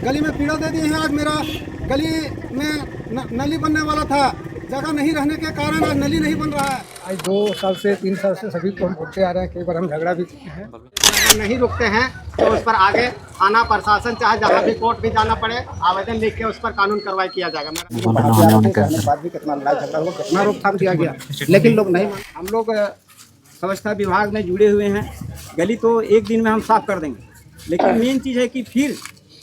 गली में पीड़ा दे दी है। आज मेरा गली में नली बनने वाला था, जगह नहीं रहने के कारण आज नली नहीं बन रहा है। आज 2 साल से 3 साल से सभी को हम बोलते आ रहे हैं, कई बार हम झगड़ा भी किए हैं। अगर नहीं रुकते हैं तो उस पर आगे थाना प्रशासन चाहे जहाँ भी कोर्ट भी जाना पड़े, आवेदन लिख के उस पर कानून कार्रवाई किया जाएगा। बाद भी कितना लड़ाई झगड़ा हुआ, कितना रोकथाम किया गया, लेकिन लोग नहीं मान। हम लोग स्वच्छता विभाग में जुड़े हुए हैं। गली तो एक दिन में हम साफ कर देंगे, लेकिन मेन चीज़ है कि फिर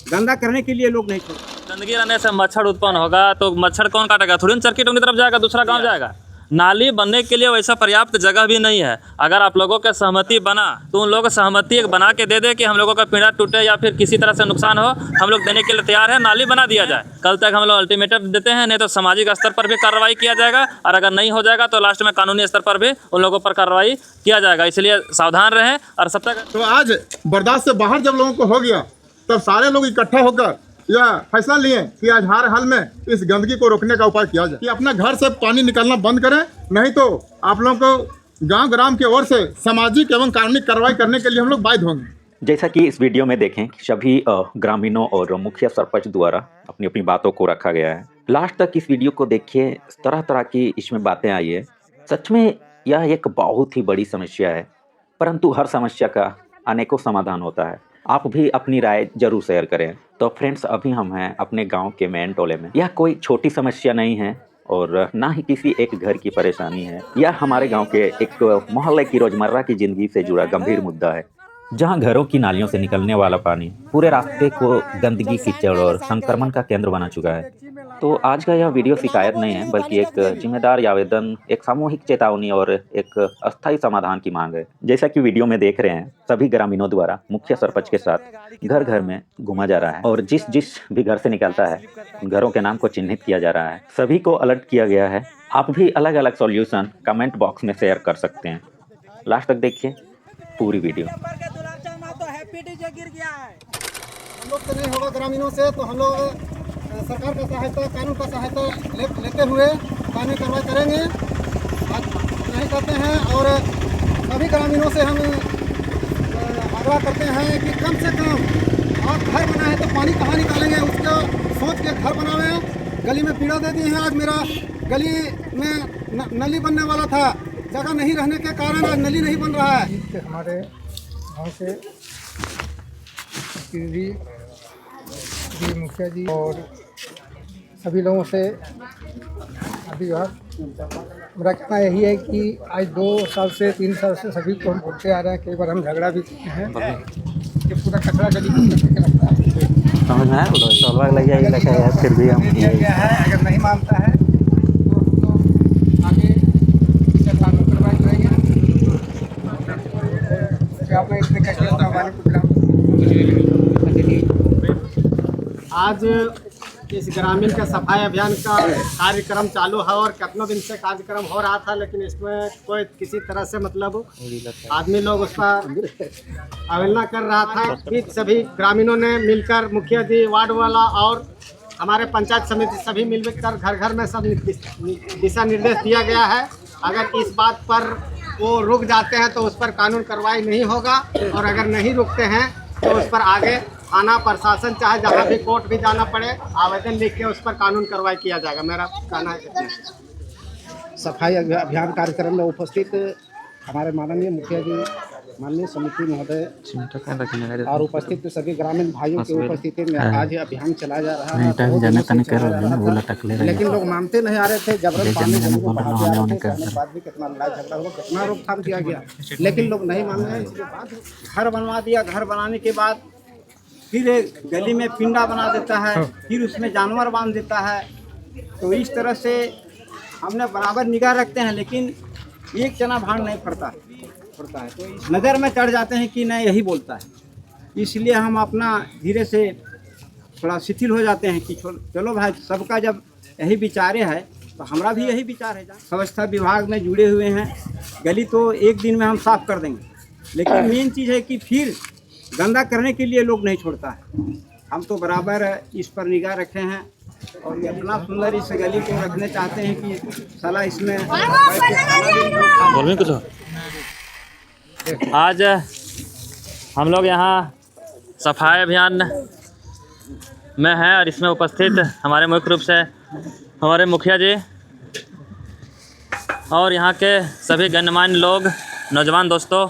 गंदा करने के लिए लोग नहीं छोड़ते। गंदगी रहने से मच्छर उत्पन्न होगा, तो मच्छर कौन काटेगा? थोड़ी सर्किट की तरफ जाएगा, दूसरा गांव जाएगा। नाली बनने के लिए वैसा पर्याप्त जगह भी नहीं है। अगर आप लोगों का सहमति बना तो उन लोगों को सहमति एक बना के दे दे कि हम लोगों का पीड़ा टूटे या फिर किसी तरह से नुकसान हो, हम लोग देने के लिए तैयार है, नाली बना दिया जाए। कल तक हम लोग अल्टीमेटम देते हैं, नहीं तो सामाजिक स्तर पर भी कार्रवाई किया जाएगा, और अगर नहीं हो जाएगा तो लास्ट में कानूनी स्तर पर भी उन लोगों पर कार्रवाई किया जाएगा। इसलिए सावधान रहें। और सब तक तो आज बर्दाश्त से बाहर जब लोगों को हो गया, तब सारे लोग इकट्ठा होकर यह फैसला लिए कि आज हर हाल में इस गंदगी को रोकने का उपाय किया जाए, कि अपना घर से पानी निकलना बंद करें, नहीं तो आप लोगों को गांव ग्राम की ओर से सामाजिक एवं कानूनी कार्रवाई करने के लिए हम लोग बाध्य होंगे। जैसा कि इस वीडियो में देखें, सभी ग्रामीणों और मुखिया सरपंच द्वारा अपनी अपनी बातों को रखा गया है। लास्ट तक इस वीडियो को देखिए, तरह तरह की इसमें बातें आई है। सच में यह एक बहुत ही बड़ी समस्या है, परंतु हर समस्या का अनेकों समाधान होता है। आप भी अपनी राय जरूर शेयर करें। तो फ्रेंड्स, अभी हम हैं अपने गांव के मेन टोले में। यह कोई छोटी समस्या नहीं है और ना ही किसी एक घर की परेशानी है। यह हमारे गांव के एक मोहल्ले की रोजमर्रा की जिंदगी से जुड़ा गंभीर मुद्दा है, जहां घरों की नालियों से निकलने वाला पानी पूरे रास्ते को गंदगी, कीचड़ और संक्रमण का केंद्र बना चुका है। तो आज का यह वीडियो शिकायत नहीं है, बल्कि एक जिम्मेदार आवेदन, एक सामूहिक चेतावनी और एक अस्थायी समाधान की मांग है। जैसा कि वीडियो में देख रहे हैं, सभी ग्रामीणों द्वारा मुखिया सरपंच के साथ घर घर में घूमा जा रहा है, और जिस भी घर से निकलता है उन घरों के नाम को चिन्हित किया जा रहा है। सभी को अलर्ट किया गया है। आप भी अलग अलग सॉल्यूशन कमेंट बॉक्स में शेयर कर सकते हैं। लास्ट तक देखिए पूरी वीडियो। हम लोग तो नहीं होगा ग्रामीणों से, तो हम लोग सरकार का सहायता, कानून का सहायता लेते हुए कानूनी कार्रवाई करेंगे। नहीं करते हैं, और सभी ग्रामीणों से हम आग्रह करते हैं कि कम से कम आप घर बनाए तो पानी कहाँ निकालेंगे, उसका सोच के घर बनावें। गली में पीड़ा दे दी है। आज मेरा गली में नली बनने वाला था, जगह नहीं रहने के कारण आज नली नहीं बन रहा है। हमारे गाँव से मुखिया जी और सभी लोगों से अभी मेरा कहना यही है कि आज 2 साल से 3 साल से सभी को हम बोलते आ रहे हैं, कई बार हम झगड़ा भी किए हैं कि पूरा कचरा गली में रखता है। समझ में आया? लग जाएगा, फिर भी हम किया गया है। अगर नहीं मानता है तो आगे इससे कानून कार्रवाई करेंगे। आपने इसमें कैसे आज इस ग्रामीण का सफाई अभियान का कार्यक्रम चालू है, और कितनों दिन से कार्यक्रम हो रहा था, लेकिन इसमें कोई किसी तरह से मतलब आदमी लोग उसका अवहेलना कर रहा था। फिर सभी ग्रामीणों ने मिलकर, मुखिया जी, वार्ड वाला और हमारे पंचायत समिति सभी मिलकर घर घर में सब दिशा निर्देश दिया गया है। अगर इस बात पर वो रुक जाते हैं तो उस पर कानून कार्रवाई नहीं होगा, और अगर नहीं रुकते हैं तो उस पर आगे थाना प्रशासन चाहे जहाँ भी कोर्ट भी जाना पड़े, आवेदन लिख के उस पर कानून कार्रवाई किया जाएगा। मेरा कहना है। सफाई अभियान कार्यक्रम में उपस्थित हमारे माननीय मुखिया जी, माननीय समिति महोदय और उपस्थित सभी ग्रामीण भाइयों की उपस्थिति में आज ये अभियान चलाया जा रहा है। लेकिन लोग मानते नहीं आ रहे थे। जबरन पानी बाद भी कितना लड़ाई झगड़ा हुआ, कितना रोकथाम किया गया, लेकिन लोग नहीं मान रहे। इसके बाद घर बनवा दिया। घर बनाने के बाद फिर गली में पिंडा बना देता है, फिर उसमें जानवर बांध देता है। तो इस तरह से हमने बराबर निगाह रखते हैं, लेकिन एक चना भाड़ नहीं पड़ता है। तो नज़र में चढ़ जाते हैं कि नहीं, यही बोलता है। इसलिए हम अपना धीरे से थोड़ा शिथिल हो जाते हैं कि चलो भाई, सबका जब यही विचारे है तो हमारा भी यही विचार है। स्वच्छता विभाग में जुड़े हुए हैं। गली तो एक दिन में हम साफ कर देंगे, लेकिन मेन चीज़ है कि फिर गंदा करने के लिए लोग नहीं छोड़ता है। हम तो बराबर इस पर निगाह रखे हैं, और इतना सुंदर इस गली को रखने चाहते हैं कि साला इसमें कुछ। आज हम लोग यहाँ सफाई अभियान में हैं और इसमें उपस्थित हमारे मुख्य रूप से हमारे मुखिया जी और यहाँ के सभी गणमान्य लोग, नौजवान दोस्तों,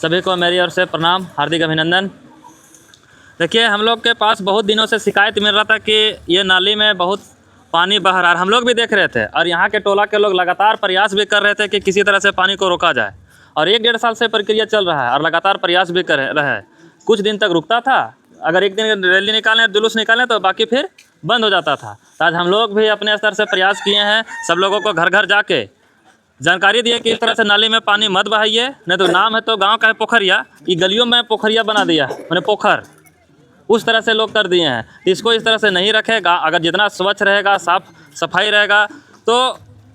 सभी को मेरी ओर से प्रणाम, हार्दिक अभिनंदन। देखिए, हम लोग के पास बहुत दिनों से शिकायत मिल रहा था कि ये नाली में बहुत पानी बह रहा है। हम लोग भी देख रहे थे और यहाँ के टोला के लोग लगातार प्रयास भी कर रहे थे कि किसी तरह से पानी को रोका जाए, और 1-1.5 साल से प्रक्रिया चल रहा है और लगातार प्रयास भी कर रहे हैं। कुछ दिन तक रुकता था, अगर एक दिन रैली निकालें, जुलूस निकालें तो बाकी फिर बंद हो जाता था। तो आज हम लोग भी अपने स्तर से प्रयास किए हैं, सब लोगों को घर घर जाके जानकारी दिए कि इस तरह से नाली में पानी मत बहाइए, नहीं तो नाम है तो गांव का है पोखरिया, ये गलियों में पोखरिया बना दिया, मैंने पोखर उस तरह से लोग कर दिए हैं। तो इसको इस तरह से नहीं रखेगा, अगर जितना स्वच्छ रहेगा, साफ सफाई रहेगा तो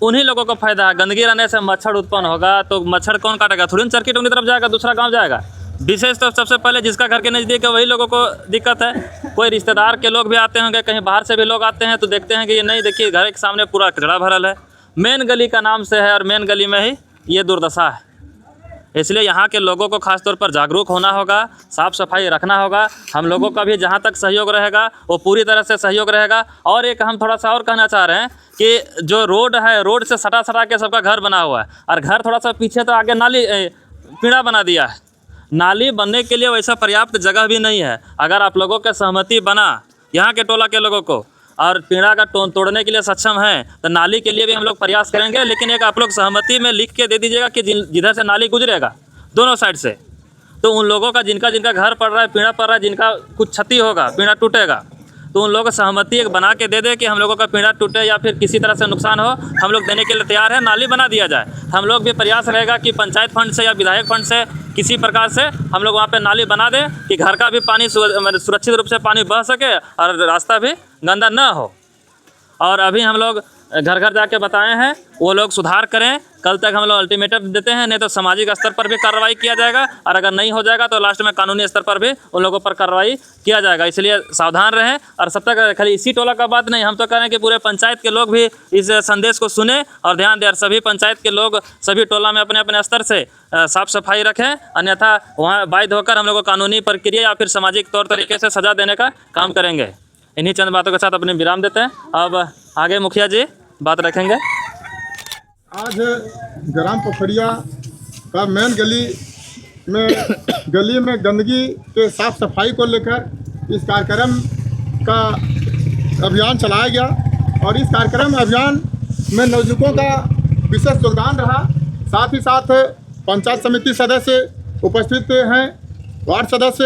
उन्हीं लोगों को फायदा है। गंदगी रहने से मच्छर उत्पन्न होगा, तो मच्छर कौन काटेगा? थोड़ी ना सर्किट उनकी तरफ जाएगा, दूसरा गांव जाएगा। विशेष तो सबसे पहले जिसका घर के नज़दीक है वही लोगों को दिक्कत है। कोई रिश्तेदार के लोग भी आते होंगे, कहीं बाहर से भी लोग आते हैं तो देखते हैं कि ये नहीं, देखिए घर के सामने पूरा कचरा भरल है, मेन गली का नाम से है और मेन गली में ही ये दुर्दशा है। इसलिए यहाँ के लोगों को खास तौर पर जागरूक होना होगा, साफ़ सफाई रखना होगा। हम लोगों का भी जहाँ तक सहयोग रहेगा वो पूरी तरह से सहयोग रहेगा। और एक हम थोड़ा सा और कहना चाह रहे हैं कि जो रोड है, रोड से सटा के सबका घर बना हुआ है, और घर थोड़ा सा पीछे तो आगे नाली पीड़ा बना दिया है। नाली बनने के लिए वैसा पर्याप्त जगह भी नहीं है। अगर आप लोगों के सहमति बना, यहाँ के टोला के लोगों को, और पीड़ा का तोड़ने के लिए सक्षम हैं तो नाली के लिए भी हम लोग प्रयास करेंगे। लेकिन एक आप लोग सहमति में लिख के दे दीजिएगा कि जिधर से नाली गुजरेगा दोनों साइड से, तो उन लोगों का जिनका घर पड़ रहा है, पीड़ा पड़ रहा है, जिनका कुछ क्षति होगा, पीड़ा टूटेगा, तो उन लोगों को सहमति एक बना के दे दे कि हम लोगों का पीड़ा टूटे या फिर किसी तरह से नुकसान हो, हम लोग देने के लिए तैयार है, नाली बना दिया जाए। हम लोग भी प्रयास रहेगा कि पंचायत फंड से या विधायक फंड से किसी प्रकार से हम लोग वहाँ पे नाली बना दें कि घर का भी पानी सुरक्षित रूप से पानी बह सके और रास्ता भी गंदा न हो। और अभी हम लोग घर घर जाके बताए हैं, वो लोग सुधार करें। कल तक हम लोग अल्टीमेटम देते हैं, नहीं तो सामाजिक स्तर पर भी कार्रवाई किया जाएगा, और अगर नहीं हो जाएगा तो लास्ट में कानूनी स्तर पर भी उन लोगों पर कार्रवाई किया जाएगा। इसलिए सावधान रहें। और सब तक खाली इसी टोला का बात नहीं, हम तो कह रहे हैं कि पूरे पंचायत के लोग भी इस संदेश को सुने और ध्यान दें, और सभी पंचायत के लोग सभी टोला में अपने अपने स्तर से साफ सफाई रखें, अन्यथा वहाँ बाध्य होकर हम लोग को कानूनी प्रक्रिया या फिर सामाजिक तौर तरीके से सजा देने का काम करेंगे। इन्हीं चंद बातों के साथ अपने विराम देते हैं। अब आगे मुखिया जी बात रखेंगे। आज ग्राम पोखरिया का मेन गली में गंदगी के साफ सफाई को लेकर इस कार्यक्रम का अभियान चलाया गया, और इस कार्यक्रम अभियान में नवयुवकों का विशेष योगदान रहा। साथ ही साथ पंचायत समिति सदस्य उपस्थित हैं, वार्ड सदस्य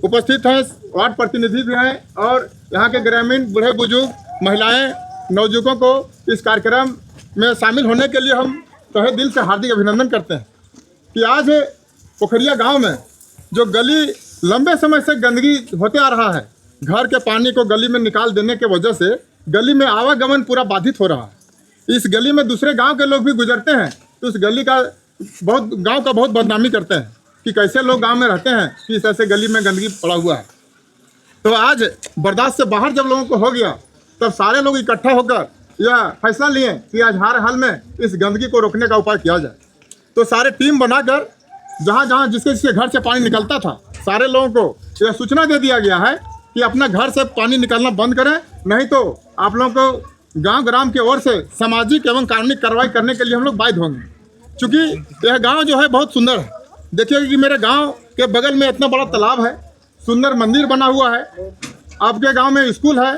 उपस्थित हैं, वार्ड प्रतिनिधि भी हैं, और यहाँ के ग्रामीण बूढ़े बुजुर्ग, महिलाएं, नवयुवकों को इस कार्यक्रम में शामिल होने के लिए हम तहे दिल से हार्दिक अभिनंदन करते हैं कि आज पोखरिया गांव में जो गली लंबे समय से गंदगी होते आ रहा है, घर के पानी को गली में निकाल देने के वजह से गली में आवागमन पूरा बाधित हो रहा है। इस गली में दूसरे गांव के लोग भी गुजरते हैं तो उस गली का गांव का बहुत बदनामी करते हैं कि कैसे लोग गांव में रहते हैं कि इस ऐसे गली में गंदगी पड़ा हुआ है। तो आज बर्दाश्त से बाहर जब लोगों को हो गया, तब सारे लोग इकट्ठा होकर यह फैसला लिए कि आज हर हाल में इस गंदगी को रोकने का उपाय किया जाए। तो सारे टीम बनाकर जहाँ जहाँ जिसके घर से पानी निकलता था, सारे लोगों को यह सूचना दे दिया गया है कि अपना घर से पानी निकालना बंद करें, नहीं तो आप लोगों को गांव ग्राम की ओर से सामाजिक एवं कानूनी कार्रवाई करने के लिए हम लोग बाध्य होंगे। चूँकि यह गाँव जो है बहुत सुंदर है। देखिए कि मेरे गाँव के बगल में इतना बड़ा तालाब है, सुंदर मंदिर बना हुआ है, आपके गांव में स्कूल है,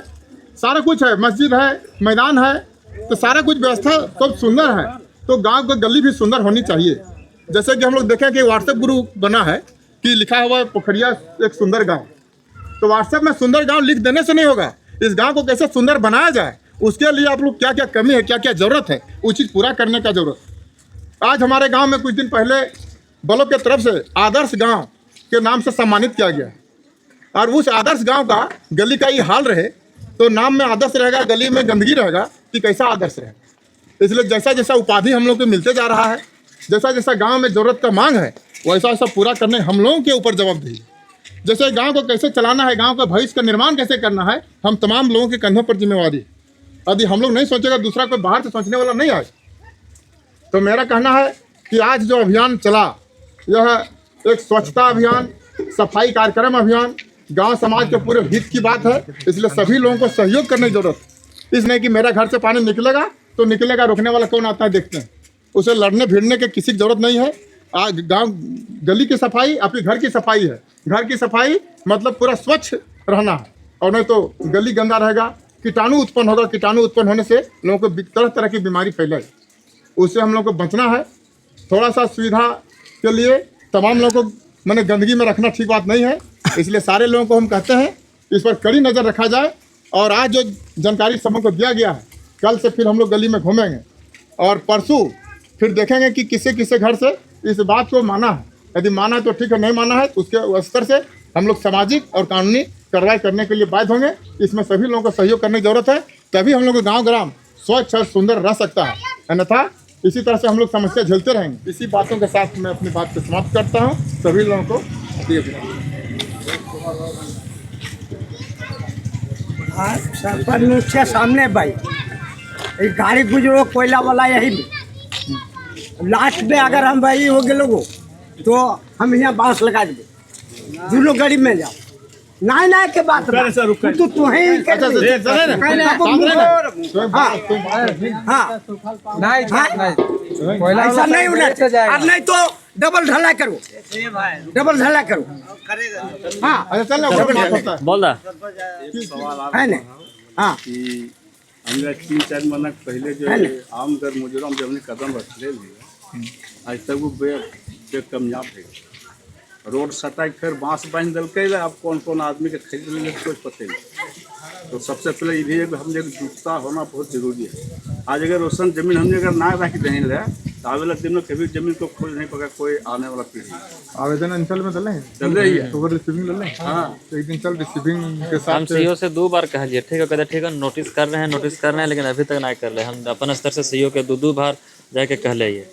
सारा कुछ है, मस्जिद है, मैदान है, तो सारा कुछ व्यवस्था सब सुंदर है। तो गांव की गली भी सुंदर होनी चाहिए। जैसे कि हम लोग देखें कि व्हाट्सएप ग्रुप बना है कि लिखा हुआ है पोखरिया एक सुंदर गांव, तो व्हाट्सएप में सुंदर गांव लिख देने से नहीं होगा। इस गांव को कैसे सुंदर बनाया जाए, उसके लिए आप लोग क्या क्या कमी है, क्या क्या ज़रूरत है, वो चीज़ पूरा करने का ज़रूरत। आज हमारे गाँव में कुछ दिन पहले ब्लॉक की तरफ से आदर्श गाँव के नाम से सम्मानित किया गया, और उस आदर्श गांव का गली का ये हाल रहे तो नाम में आदर्श रहेगा, गली में गंदगी रहेगा कि कैसा आदर्श रहेगा। इसलिए जैसा जैसा उपाधि हम लोग को मिलते जा रहा है, जैसा जैसा गांव में ज़रूरत का मांग है, वैसा वैसा पूरा करने हम लोगों के ऊपर जवाबदेही। जैसे गांव को कैसे चलाना है, गांव का भविष्य का निर्माण कैसे करना है, हम तमाम लोगों के कंधों पर जिम्मेवारी। यदि हम लोग नहीं सोचेगा, दूसरा कोई बाहर से सोचने वाला नहीं आए। तो मेरा कहना है कि आज जो अभियान चला, यह एक स्वच्छता अभियान, सफाई कार्यक्रम अभियान, गांव समाज के पूरे हित की बात है, इसलिए सभी लोगों को सहयोग करने की जरूरत है। इसलिए कि मेरा घर से पानी निकलेगा तो निकलेगा, रोकने वाला कौन आता है देखते हैं। उसे लड़ने भिड़ने की किसी की जरूरत नहीं है। आज गांव गली की सफाई आपके घर की सफाई है। घर की सफाई मतलब पूरा स्वच्छ रहना है, और नहीं तो गली गंदा रहेगा, कीटाणु उत्पन्न होगा। कीटाणु उत्पन्न होने से लोगों को तरह तरह की बीमारी फैलेगी, उससे हम लोग को बचना है। थोड़ा सा सुविधा के लिए तमाम लोगों को मैंने गंदगी में रखना ठीक बात नहीं है, इसलिए सारे लोगों को हम कहते हैं इस पर कड़ी नज़र रखा जाए। और आज जो जानकारी सबों को दिया गया है, कल से फिर हम लोग गली में घूमेंगे और परसों फिर देखेंगे कि किसे किसे घर से इस बात को माना है। यदि माना है तो ठीक है, नहीं माना है उसके स्तर से हम लोग सामाजिक और कानूनी कार्रवाई करने के लिए बाध्य होंगे। इसमें सभी लोगों को सहयोग करने की जरूरत है, तभी हम लोग का गाँव ग्राम स्वच्छ और सुंदर रह सकता है। अन्यथा इसी तरह से हम लोग समस्या झेलते रहेंगे। इसी बातों के साथ मैं अपनी बात को समाप्त करता हूँ। सभी लोगों को सरपंच के सामने भाई एक गाड़ी गुजरो कोयला वाला, यही लास्ट में अगर हम भाई हो गए लोगो तो हम यहाँ बांस लगा देंगे, दोनों गाड़ी में जाओ। नहीं नहीं के बात तू ही ऐसा नहीं होना, और नहीं तो डबल ढलाई करो, डबल ढलाई करो। हाँ बोल दा है ना। हाँ हमरा 3-4 महीना पहले जो आम दर मुजराम जब हमने कदम रखले आज तक वो बेकामयाब है। रोड सटाई फिर बांस बांध दिल्क, अब कौन कौन आदमी के खरीद ले कुछ पते नहीं। तो सबसे पहले ये हमने जुटता होना बहुत जरूरी है। आज अगर रोशन जमीन हमने अगर ना रख दें तो आगे वाला दिन में कभी जमीन को खोज नहीं पड़ा कोई आने वाला पीढ़ी। आवेदन अंचल में चल रही है तो रिसीविंग ले लें। हाँ एक दिन चल रिसीविंग के हम साथ सीईओ से 2 बार कहलिए, ठीक है कहते ठीक है नोटिस कर रहे हैं, लेकिन अभी तक नहीं कर रहे। हम अपन स्तर से सीईओ के 2 बार जाके कहले ये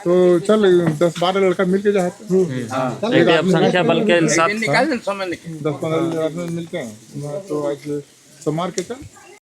तो चल 10-12 लड़का मिल के जाए देखिए अब संख्या बल के साथ 10-15 आदमी मिलते हैं तो आज सोमवार के चल